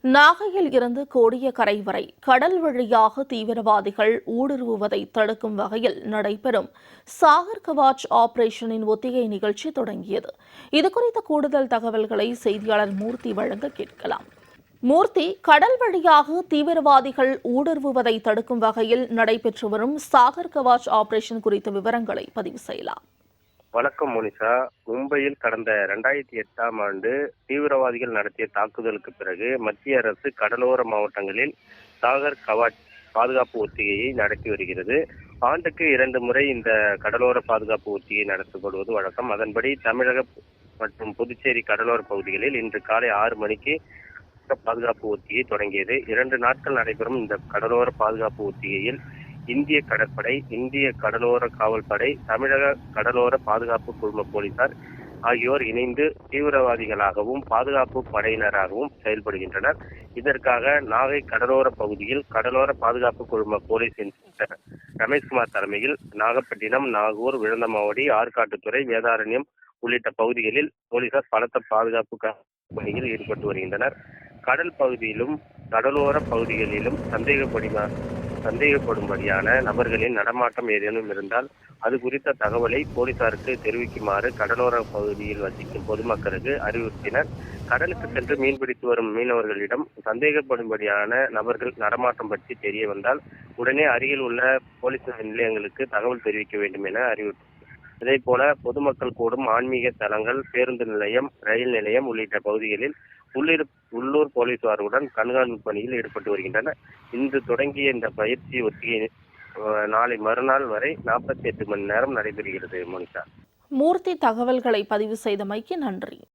நாகையில் இருந்து கோடியக்கரை வரை கடல் வழியாக தீவிரவாதிகள் ஊடுருவுவதை தடுக்கும் வகையில் நடைபெறும் சாகர் கவாச் ஆபரேஷனின் ஒத்திகை நிகழ்ச்சி தொடங்கியது. இதுகுறித்த கூடுதல் தகவல்களை செய்தியாளர் மூர்த்தி வழங்க கேட்கலாம். மூர்த்தி, கடல் வழியாக தீவிரவாதிகள் ஊடுருவுவதை தடுக்கும் வகையில் நடைபெற்று வரும் சாகர் கவாச் ஆபரேஷன் குறித்த விவரங்களை பதிவு செய்யலாம். வணக்கம் மோனிஷா. மும்பையில் கடந்த 2008ஆம் ஆண்டு தீவிரவாதிகள் நடத்திய தாக்குதலுக்கு பிறகு மத்திய அரசு கடலோர மாவட்டங்களில் சாகர் கவாச் பாதுகாப்பு ஒத்திகையை நடத்தி வருகிறது. ஆண்டுக்கு 2 முறை இந்த கடலோர பாதுகாப்பு ஒத்திகை நடத்தப்படுவது வழக்கம். அதன்படி தமிழக மற்றும் புதுச்சேரி கடலோர பகுதிகளில் இன்று காலை 6 மணிக்கு பாதுகாப்பு ஒத்திகை தொடங்கியது. 2 நாட்கள் நடைபெறும் இந்த கடலோர பாதுகாப்பு ஒத்திகையில் இந்திய கடற்படை, இந்திய கடலோர காவல்படை, தமிழக கடலோர பாதுகாப்பு குழும போலீசார் ஆகியோர் இணைந்து தீவிரவாதிகளாகவும் பாதுகாப்பு படையினராகவும் செயல்படுகின்றனர். இதற்காக நாகை கடலோர பகுதியில் கடலோர பாதுகாப்பு குழும போலீஸ் இன்ஸ்பெக்டர் ரமேஷ்குமார் தலைமையில் நாகப்பட்டினம், நாகூர், விழுந்தமாவடி, ஆற்காட்டுத்துறை, வேதாரண்யம் உள்ளிட்ட பகுதிகளில் போலீசார் பலத்த பாதுகாப்பு பணியில் ஈடுபட்டு வருகின்றனர். கடல் பகுதியிலும் கடலோர பகுதிகளிலும் சந்தேகப்படும்படியான நபர்களின் நடமாட்டம் ஏதேனும் இருந்தால் அது குறித்த தகவலை போலீசாருக்கு தெரிவிக்குமாறு கடலோர பகுதியில் வசிக்கும் பொதுமக்களுக்கு அறிவுறுத்தினர். கடலுக்கு சென்று மீன்பிடித்து வரும் மீனவர்களிடம் சந்தேகப்படும்படியான நபர்கள் நடமாட்டம் பற்றி தெரிய வந்தால் உடனே அருகில் உள்ள போலீஸ் நிலையங்களுக்கு தகவல் தெரிவிக்க வேண்டும் என அறிவுறுத்தினர். இதே போல பொதுமக்கள் கூடும் ஆன்மீக தலங்கள், பேருந்து நிலையம், ரயில் நிலையம் உள்ளிட்ட பகுதிகளில் உள்ளூர் போலீசாருடன் கண்காணிப்பு பணியில் ஈடுபட்டு வருகின்றனர். இன்று தொடங்கிய இந்த பயிற்சி ஒத்திகை நாளை மறுநாள் வரை 48 மணி நேரம் நடைபெறுகிறது. மோனிஷா. மூர்த்தி, தகவல்களை பதிவு செய்தமைக்கு நன்றி.